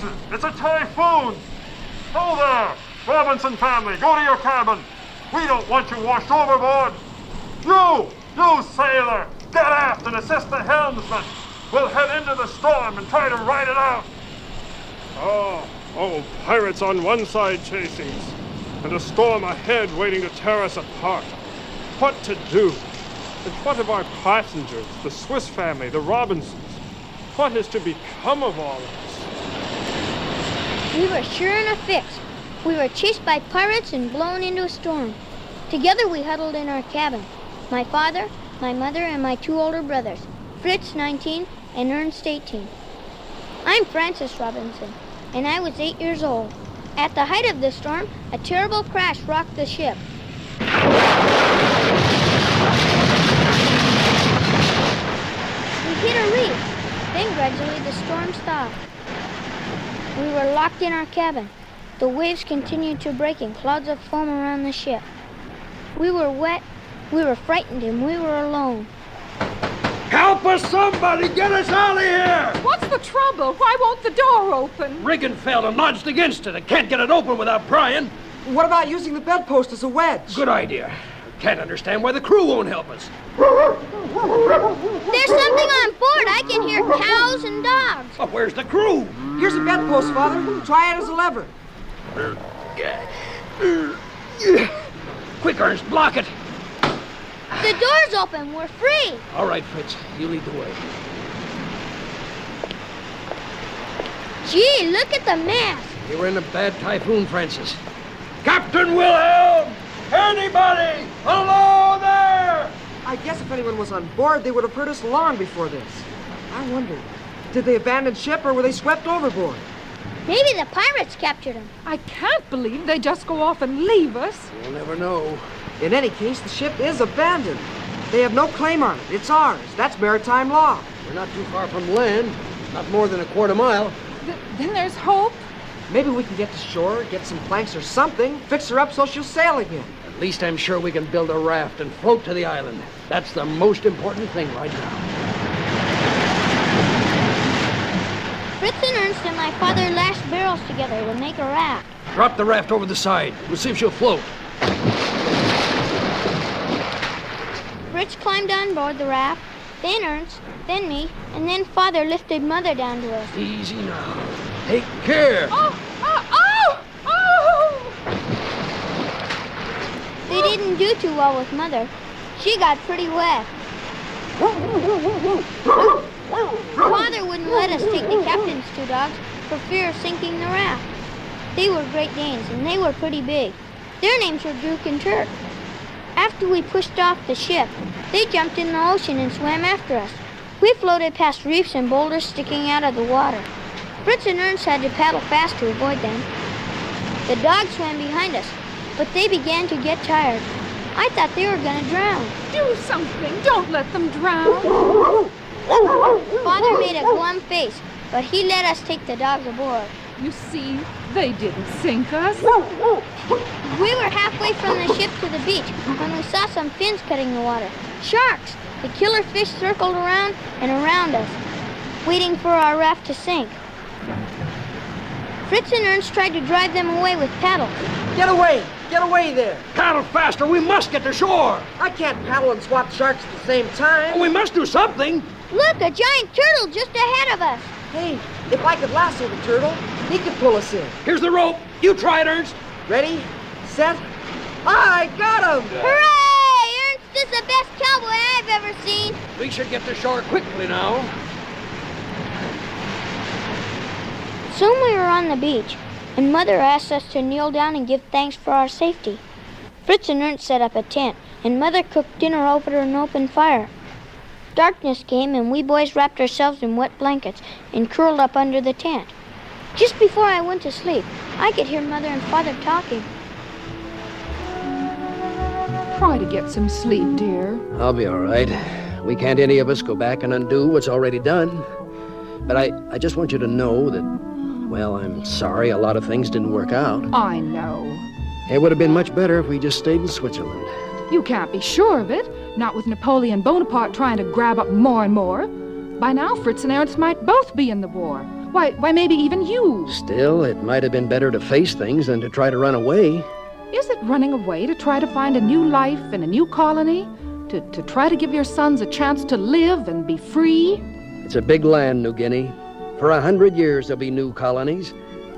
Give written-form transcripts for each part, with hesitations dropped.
Francis, it's a typhoon! Oh there! Robinson family, go to your cabin! We don't want you washed overboard! You sailor! Get aft and assist the helmsman! We'll head into the storm and try to ride it out! Oh, pirates on one side chasing us, and a storm ahead waiting to tear us apart. What to do? And what of our passengers, the Swiss family, the Robinsons? What is to become of all of us? We were sure in a fix. We were chased by pirates and blown into a storm. Together we huddled in our cabin. My father, my mother, and my 2 older brothers, Fritz, 19, and Ernst, 18. I'm Francis Robinson, and I was 8 years old. At the height of the storm, a terrible crash rocked the ship. We hit a reef. Then gradually the storm stopped. We were locked in our cabin. The waves continued to break in clouds of foam around the ship. We were wet, we were frightened, and we were alone. Help us, somebody! Get us out of here! What's the trouble? Why won't the door open? Rigging failed and lodged against it. I can't get it open without prying. What about using the bedpost as a wedge? Good idea. Can't understand why the crew won't help us. There's something on board. I can hear cows and dogs. Oh, where's the crew? Here's a bedpost, Father. Try it as a lever. Quick, Ernst, block it. The door's open. We're free. All right, Fritz, you lead the way. Gee, look at the mast. You were in a bad typhoon, Francis. Captain Wilhelm! Anybody? Hello there! I guess if anyone was on board, they would have heard us long before this. I wonder, did they abandon ship or were they swept overboard? Maybe the pirates captured them. I can't believe they just go off and leave us. We'll never know. In any case, the ship is abandoned. They have no claim on it. It's ours. That's maritime law. We're not too far from land. Not more than a quarter mile. Then there's hope. Maybe we can get to shore, get some planks or something, fix her up so she'll sail again. At least I'm sure we can build a raft and float to the island. That's the most important thing right now. Fritz and Ernst and my father lashed barrels together to make a raft. Drop the raft over the side. We'll see if she'll float. Fritz climbed on board the raft, then Ernst, then me, and then Father lifted Mother down to us. Easy now. Take care. Oh! They didn't do too well with Mother. She got pretty wet. Father wouldn't let us take the captain's 2 dogs for fear of sinking the raft. They were Great Danes, and they were pretty big. Their names were Duke and Turk. After we pushed off the ship, they jumped in the ocean and swam after us. We floated past reefs and boulders sticking out of the water. Fritz and Ernst had to paddle fast to avoid them. The dogs swam behind us, but they began to get tired. I thought they were going to drown. Do something. Don't let them drown. Father made a glum face, but he let us take the dogs aboard. You see, they didn't sink us. We were halfway from the ship to the beach when we saw some fins cutting the water. Sharks! The killer fish circled around and around us, waiting for our raft to sink. Fritz and Ernst tried to drive them away with paddles. Get away! Get away there! Paddle faster. We must get to shore. I can't paddle and swat sharks at the same time. Oh, we must do something. Look, a giant turtle just ahead of us. Hey, if I could lasso the turtle, he could pull us in. Here's the rope. You try it, Ernst. Ready? Set? I got him! Hooray! Ernst is the best cowboy I've ever seen. We should get to shore quickly now. Soon we were on the beach, and Mother asked us to kneel down and give thanks for our safety. Fritz and Ernst set up a tent, and Mother cooked dinner over an open fire. Darkness came, and we boys wrapped ourselves in wet blankets and curled up under the tent. Just before I went to sleep, I could hear Mother and Father talking. Try to get some sleep, dear. I'll be all right. We can't any of us go back and undo what's already done. But I just want you to know that, well, I'm sorry a lot of things didn't work out. I know. It would have been much better if we just stayed in Switzerland. You can't be sure of it. Not with Napoleon Bonaparte trying to grab up more and more. By now, Fritz and Ernst might both be in the war. Why, maybe even you. Still, it might have been better to face things than to try to run away. Is it running away to try to find a new life in a new colony? To try to give your sons a chance to live and be free? It's a big land, New Guinea. For 100 years, there'll be new colonies.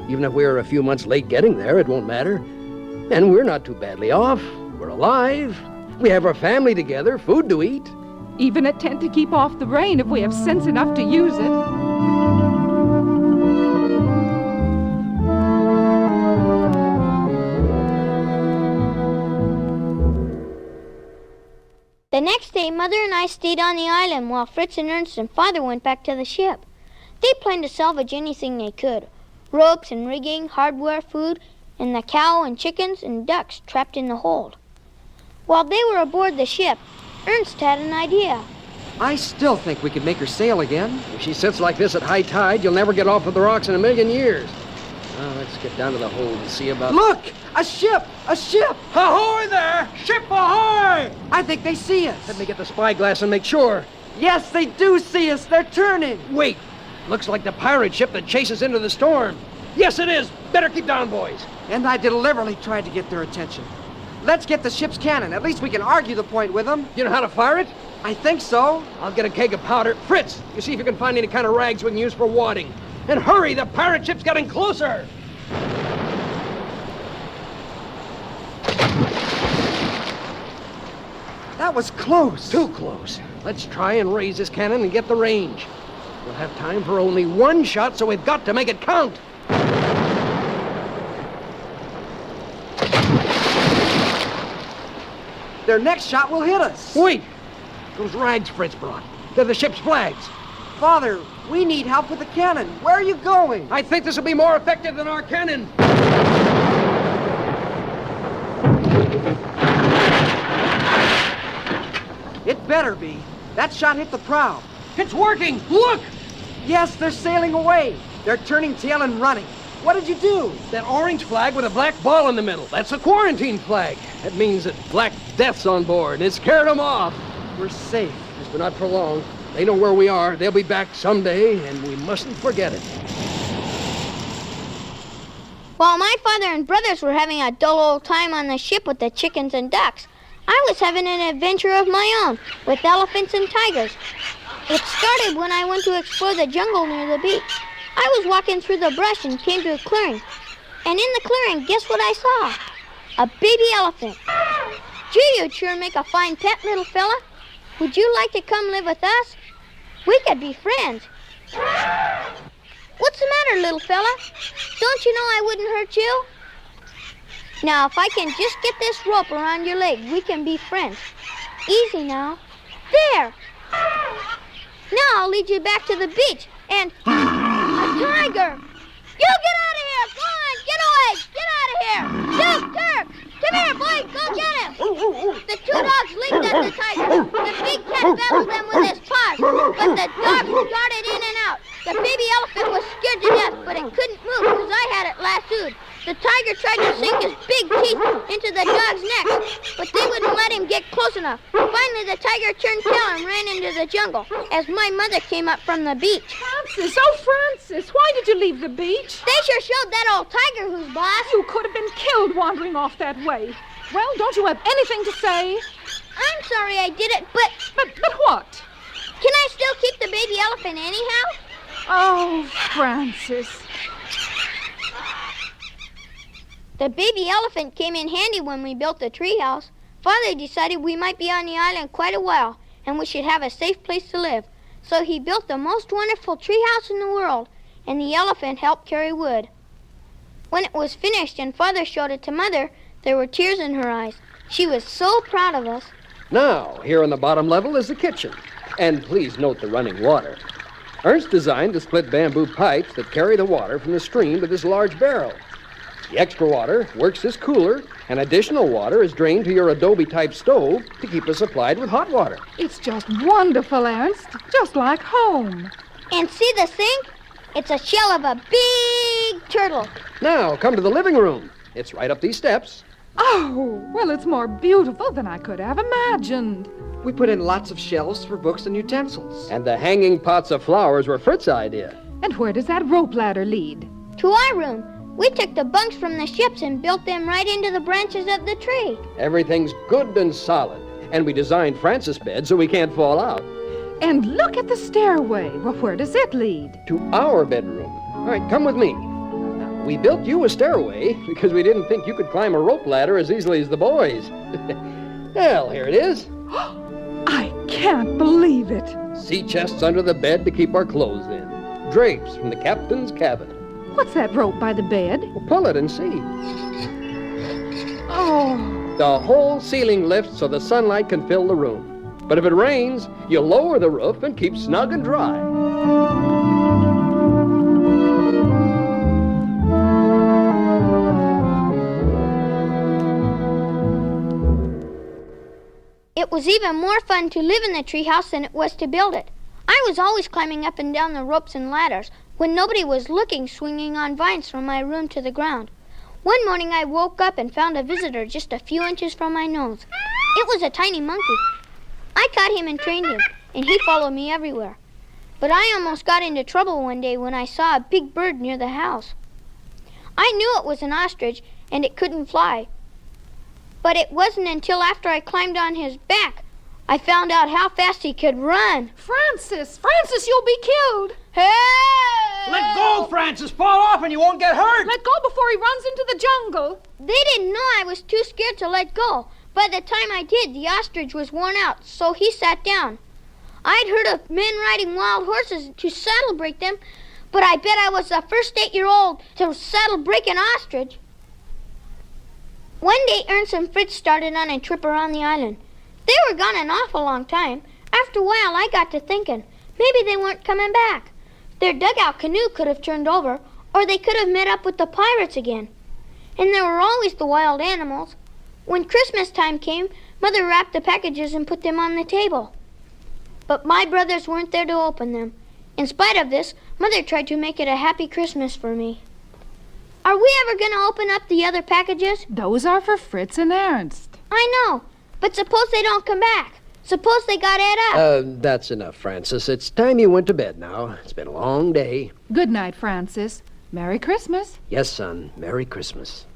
Even if we're a few months late getting there, it won't matter. And we're not too badly off. We're alive. We have our family together, food to eat. Even a tent to keep off the rain if we have sense enough to use it. The next day, Mother and I stayed on the island while Fritz and Ernst and Father went back to the ship. They planned to salvage anything they could. Ropes and rigging, hardware, food, and the cow and chickens and ducks trapped in the hold. While they were aboard the ship, Ernst had an idea. I still think we could make her sail again. If she sits like this at high tide, you'll never get off of the rocks in a million years. Now, let's get down to the hold and see about... Look! A ship! A ship! Ahoy there! Ship ahoy! I think they see us. Let me get the spyglass and make sure. Yes, they do see us. They're turning. Wait! Looks like the pirate ship that chases into the storm. Yes, it is! Better keep down, boys. And I deliberately tried to get their attention. Let's get the ship's cannon. At least we can argue the point with them. You know how to fire it? I think so. I'll get a keg of powder. Fritz, you see if you can find any kind of rags we can use for wadding. And hurry, the pirate ship's getting closer! That was close. Too close. Let's try and raise this cannon and get the range. We'll have time for only one shot, so we've got to make it count. Their next shot will hit us. Wait! Those rags Fritz brought. They're the ship's flags. Father, we need help with the cannon. Where are you going? I think this will be more effective than our cannon. It better be. That shot hit the prow. It's working! Look! Yes, they're sailing away. They're turning tail and running. What did you do? That orange flag with a black ball in the middle. That's a quarantine flag. That means that Black Death's on board. It scared them off. We're safe. But not for long. They know where we are. They'll be back someday, and we mustn't forget it. While my father and brothers were having a dull old time on the ship with the chickens and ducks, I was having an adventure of my own with elephants and tigers. It started when I went to explore the jungle near the beach. I was walking through the brush and came to a clearing. And in the clearing, guess what I saw? A baby elephant. Gee, you'd sure make a fine pet, little fella. Would you like to come live with us? We could be friends. What's the matter, little fella? Don't you know I wouldn't hurt you? Now, if I can just get this rope around your leg, we can be friends. Easy now. There! Now I'll lead you back to the beach, and... a tiger! You get out of here! Go on, get away! Get out of here! Duke, Turk! Come here, boy! Go get him! The two dogs leaped at the tiger. The big cat battled them with his paws, but the dogs darted in and out. The baby elephant was scared to death, but it couldn't move because I had it lassoed. The tiger tried to sink his big teeth into the dog's neck, but they wouldn't let him get close enough. Finally, the tiger turned tail and ran into the jungle as my mother came up from the beach. Francis, oh, Francis, why did you leave the beach? They sure showed that old tiger who's boss. You could have been killed wandering off that way. Well, don't you have anything to say? I'm sorry I did it, but But what? can I still keep the baby elephant anyhow? Oh, Francis. The baby elephant came in handy when we built the treehouse. Father decided we might be on the island quite a while, and we should have a safe place to live. So he built the most wonderful treehouse in the world, and the elephant helped carry wood. When it was finished and Father showed it to Mother, there were tears in her eyes. She was so proud of us. Now, here on the bottom level is the kitchen. And please note the running water. Ernst designed the split bamboo pipes that carry the water from the stream to this large barrel. The extra water works as cooler, and additional water is drained to your adobe-type stove to keep us supplied with hot water. It's just wonderful, Ernst. Just like home. And see the sink? It's a shell of a big turtle. Now, come to the living room. It's right up these steps. Oh, well, it's more beautiful than I could have imagined. We put in lots of shelves for books and utensils. And the hanging pots of flowers were Fritz's idea. And where does that rope ladder lead? To our room. We took the bunks from the ships and built them right into the branches of the tree. Everything's good and solid. And we designed Francis' bed so we can't fall out. And look at the stairway. Well, where does it lead? To our bedroom. All right, come with me. Now, we built you a stairway because we didn't think you could climb a rope ladder as easily as the boys. Well, here it is. I can't believe it. Sea chests under the bed to keep our clothes in. Drapes from the captain's cabin. What's that rope by the bed? Well, pull it and see. Oh, The whole ceiling lifts so the sunlight can fill the room. But if it rains, you lower the roof and keep snug and dry. It was even more fun to live in the treehouse than it was to build it. I was always climbing up and down the ropes and ladders when nobody was looking, swinging on vines from my room to the ground. One morning I woke up and found a visitor just a few inches from my nose. It was a tiny monkey. I caught him and trained him, and he followed me everywhere. But I almost got into trouble one day when I saw a big bird near the house. I knew it was an ostrich, and it couldn't fly. But it wasn't until after I climbed on his back I found out how fast he could run. Francis! Francis, you'll be killed! Hey! Let go, Francis. Fall off and you won't get hurt. Let go before he runs into the jungle. They didn't know I was too scared to let go. By the time I did, the ostrich was worn out, so he sat down. I'd heard of men riding wild horses to saddle break them, but I bet I was the first 8-year-old to saddle break an ostrich. One day, Ernst and Fritz started on a trip around the island. They were gone an awful long time. After a while, I got to thinking, maybe they weren't coming back. Their dugout canoe could have turned over, or they could have met up with the pirates again. And there were always the wild animals. When Christmas time came, Mother wrapped the packages and put them on the table. But my brothers weren't there to open them. In spite of this, Mother tried to make it a happy Christmas for me. Are we ever going to open up the other packages? Those are for Fritz and Ernst. I know, but suppose they don't come back. Suppose they got ate up. That's enough, Francis. It's time you went to bed now. It's been a long day. Good night, Francis. Merry Christmas. Yes, son. Merry Christmas.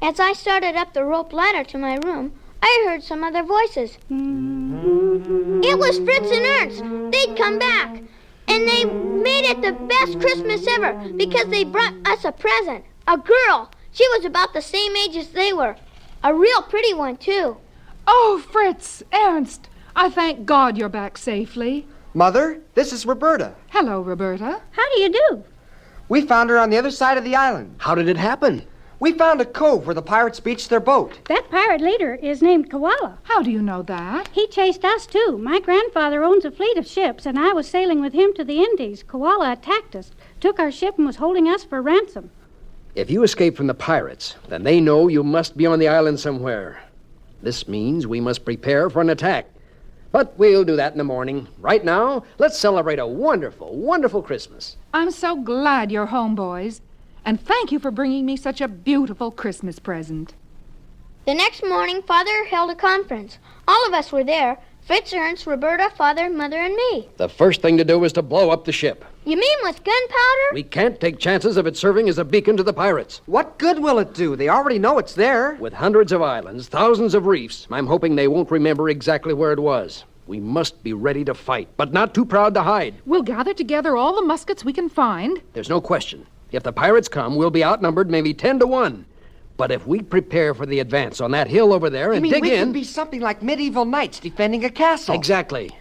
As I started up the rope ladder to my room, I heard some other voices. It was Fritz and Ernst. They'd come back. And they made it the best Christmas ever because they brought us a present. A girl. She was about the same age as they were. A real pretty one, too. Oh, Fritz, Ernst, I thank God you're back safely. Mother, this is Roberta. Hello, Roberta. How do you do? We found her on the other side of the island. How did it happen? We found a cove where the pirates beached their boat. That pirate leader is named Koala. How do you know that? He chased us, too. My grandfather owns a fleet of ships, and I was sailing with him to the Indies. Koala attacked us, took our ship, and was holding us for ransom. If you escape from the pirates, then they know you must be on the island somewhere. This means we must prepare for an attack. But we'll do that in the morning. Right now, let's celebrate a wonderful, wonderful Christmas. I'm so glad you're home, boys. And thank you for bringing me such a beautiful Christmas present. The next morning, Father held a conference. All of us were there. Fritz, Ernst, Roberta, Father, Mother, and me. The first thing to do is to blow up the ship. You mean with gunpowder? We can't take chances of it serving as a beacon to the pirates. What good will it do? They already know it's there. With hundreds of islands, thousands of reefs, I'm hoping they won't remember exactly where it was. We must be ready to fight, but not too proud to hide. We'll gather together all the muskets we can find. There's no question. If the pirates come, we'll be outnumbered maybe 10 to 1. But if we prepare for the advance on that hill over there and dig we in... can be something like medieval knights defending a castle. Exactly.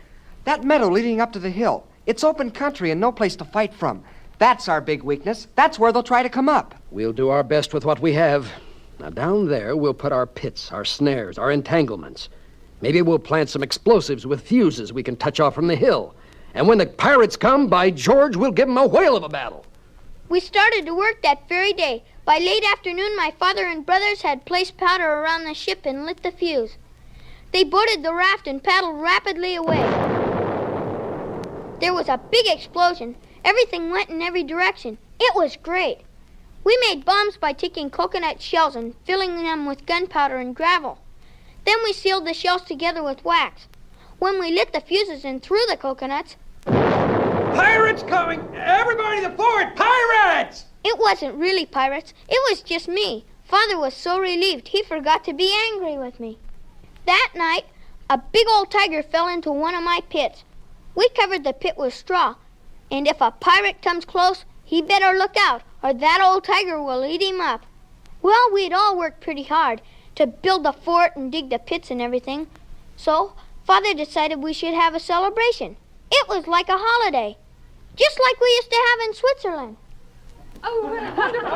That meadow leading up to the hill, it's open country and no place to fight from. That's our big weakness. That's where they'll try to come up. We'll do our best with what we have. Now, down there, we'll put our pits, our snares, our entanglements. Maybe we'll plant some explosives with fuses we can touch off from the hill. And when the pirates come, by George, we'll give them a whale of a battle. We started to work that very day. By late afternoon, my father and brothers had placed powder around the ship and lit the fuse. They boarded the raft and paddled rapidly away. There was a big explosion. Everything went in every direction. It was great. We made bombs by taking coconut shells and filling them with gunpowder and gravel. Then we sealed the shells together with wax. When we lit the fuses and threw the coconuts, Pirates coming! Everybody to the fort! Pirates! It wasn't really pirates. It was just me. Father was so relieved he forgot to be angry with me. That night, a big old tiger fell into one of my pits. We covered the pit with straw, and if a pirate comes close, he better look out, or that old tiger will eat him up. Well, we'd all worked pretty hard to build the fort and dig the pits and everything. So, Father decided we should have a celebration. It was like a holiday, just like we used to have in Switzerland. Oh, wonderful.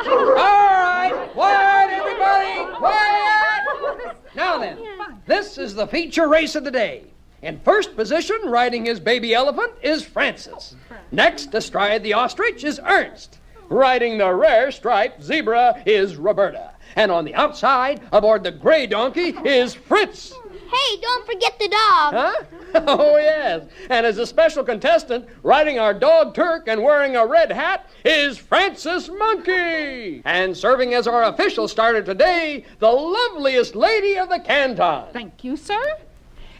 All right, quiet, everybody, quiet! Now then, this is the feature race of the day. In first position, riding his baby elephant, is Francis. Next, astride the ostrich, is Ernst. Riding the rare striped zebra is Roberta. And on the outside, aboard the gray donkey, is Fritz. Hey, don't forget the dog. Huh? Oh, yes. And as a special contestant, riding our dog Turk and wearing a red hat is Francis Monkey. And serving as our official starter today, the loveliest lady of the canton. Thank you, sir.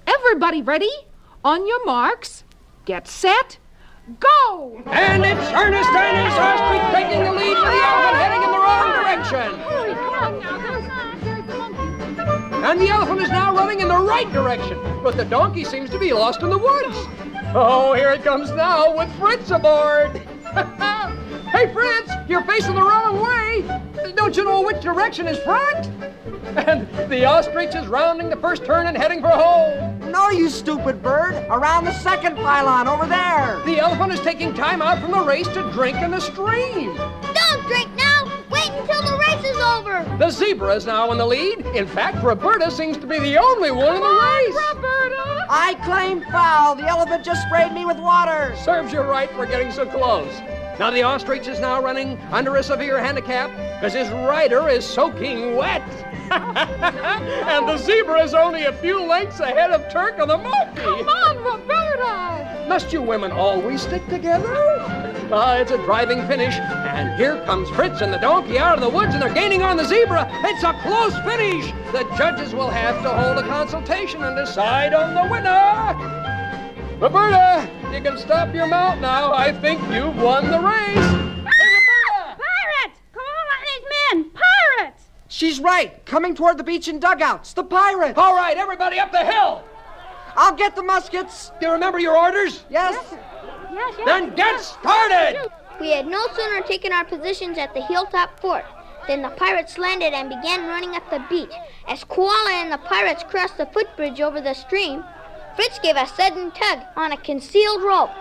Everybody ready? On your marks, get set, go! And it's Ernest and his ostrich taking the lead for the elephant, heading in the wrong direction. And the elephant is now running in the right direction, but the donkey seems to be lost in the woods. Oh, here it comes now with Fritz aboard. Hey, Fritz, you're facing the wrong way. Don't you know which direction is front? And the ostrich is rounding the first turn and heading for home. No, you stupid bird. Around the second pylon over there. The elephant is taking time out from the race to drink in the stream. Don't drink now. Wait until the race is over. The zebra is now in the lead. In fact, Roberta seems to be the only one in the race. Roberta! I claim foul. The elephant just sprayed me with water. Serves you right for getting so close. Now the ostrich is now running under a severe handicap because his rider is soaking wet. And the zebra is only a few lengths ahead of Turk on the monkey. Come on, Roberta! Must you women always stick together? It's a driving finish, and here comes Fritz and the donkey out of the woods, and they're gaining on the zebra. It's a close finish. The judges will have to hold a consultation and decide on the winner. Roberta, you can stop your mouth now. I think you've won the race. Hey, Roberta! Pirates! Koala and his men! Pirates! She's right. Coming toward the beach in dugouts. The pirates. All right, everybody up the hill. I'll get the muskets. Do you remember your orders? Yes. Yes. Then get started! We had no sooner taken our positions at the hilltop fort than the pirates landed and began running up the beach. As Koala and the pirates crossed the footbridge over the stream, Fritz gave a sudden tug on a concealed rope.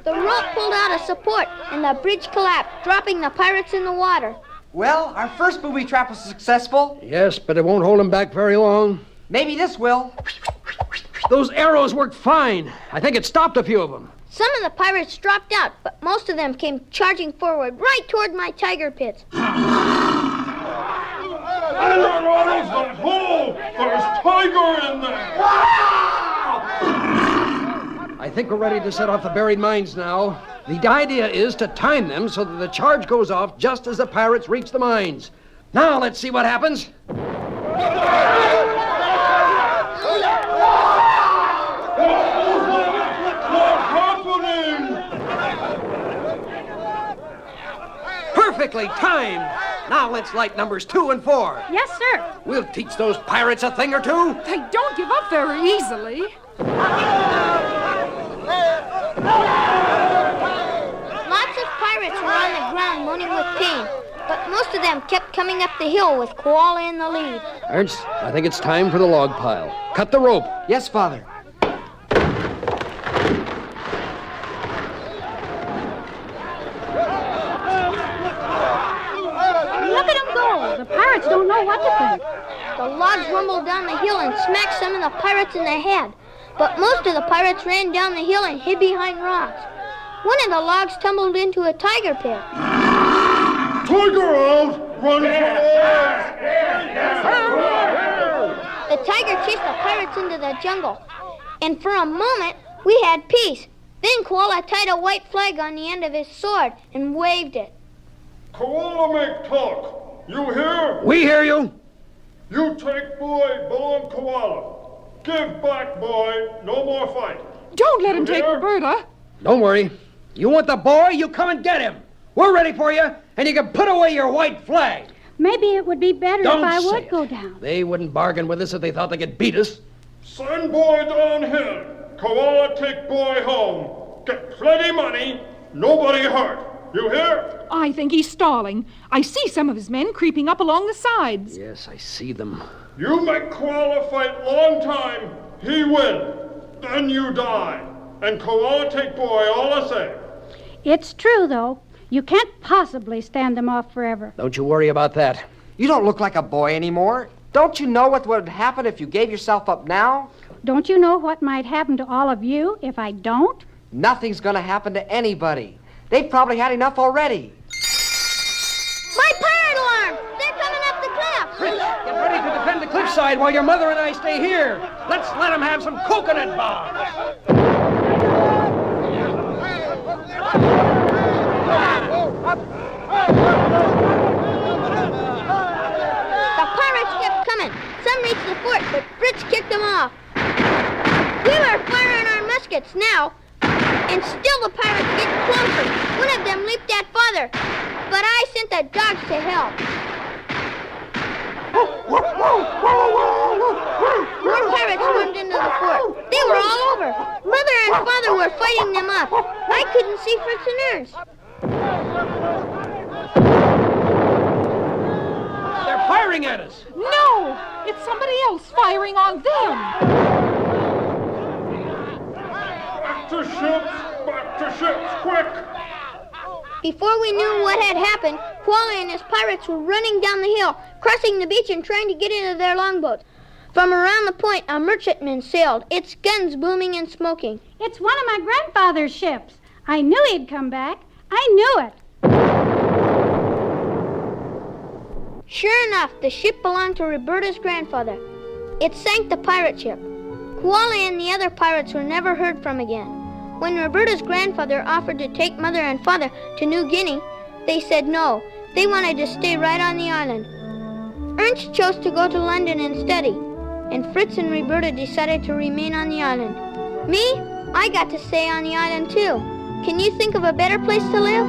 The rope pulled out as support, and the bridge collapsed, dropping the pirates in the water. Well, our first booby trap was successful. Yes, but it won't hold them back very long. Maybe this will. Those arrows worked fine. I think it stopped a few of them. Some of the pirates dropped out, but most of them came charging forward right toward my tiger pits. There's tiger in there! I think we're ready to set off the buried mines now. The idea is to time them so that the charge goes off just as the pirates reach the mines. Now let's see what happens. Perfectly timed. Now let's light numbers 2 and 4. Yes, sir. We'll teach those pirates a thing or two. They don't give up very easily. Lots of pirates were on the ground moaning with pain, but most of them kept coming up the hill with Koala in the lead. Ernst, I think it's time for the log pile. Cut the rope. Yes, Father. Look at them go. The pirates don't know what to think. The logs rumbled down the hill and smacked some of the pirates in the head, but most of the pirates ran down the hill and hid behind rocks. One of the logs tumbled into a tiger pit. Tiger out! Run for The tiger chased the pirates into the jungle, and for a moment we had peace. Then Koala tied a white flag on the end of his sword and waved it. Koala make talk. You hear? We hear you. You take boy belong Koala. Give back, boy. No more fight. Don't let him take hear? Roberta. Don't worry. You want the boy, you come and get him. We're ready for you, and you can put away your white flag. Maybe it would be better Don't if I say would it. go down. They wouldn't bargain with us if they thought they could beat us. Send boy downhill. Koala take boy home. Get plenty money. Nobody hurt. You hear? I think he's stalling. I see some of his men creeping up along the sides. Yes, I see them. You make Koala fight long time. He win. Then you die. And Koala take boy all the same. It's true, though. You can't possibly stand them off forever. Don't you worry about that. You don't look like a boy anymore. Don't you know what would happen if you gave yourself up now? Don't you know what might happen to all of you if I don't? Nothing's gonna happen to anybody. They've probably had enough already. My pirate alarm! They're coming up the cliff! Prince, get ready to defend the cliffside while your mother and I stay here. Let's let them have some coconut bombs. The pirates kept coming. Some reached the fort, but Fritz kicked them off. We were firing our muskets now, and still the pirates get closer. One of them leaped at Father, but I sent the dogs to help. More pirates stormed into the fort. They were all over. Mother and Father were fighting them off. I couldn't see Fritz and Ernst. They're firing at us. No! It's somebody else firing on them. Back to ships, quick! Before we knew what had happened, Koala and his pirates were running down the hill, crossing the beach and trying to get into their longboats. From around the point, a merchantman sailed, its guns booming and smoking. It's one of my grandfather's ships. I knew he'd come back. I knew it. Sure enough, the ship belonged to Roberta's grandfather. It sank the pirate ship. Koala and the other pirates were never heard from again. When Roberta's grandfather offered to take Mother and Father to New Guinea, they said no. They wanted to stay right on the island. Ernst chose to go to London and study, and Fritz and Roberta decided to remain on the island. Me? I got to stay on the island too. Can you think of a better place to live?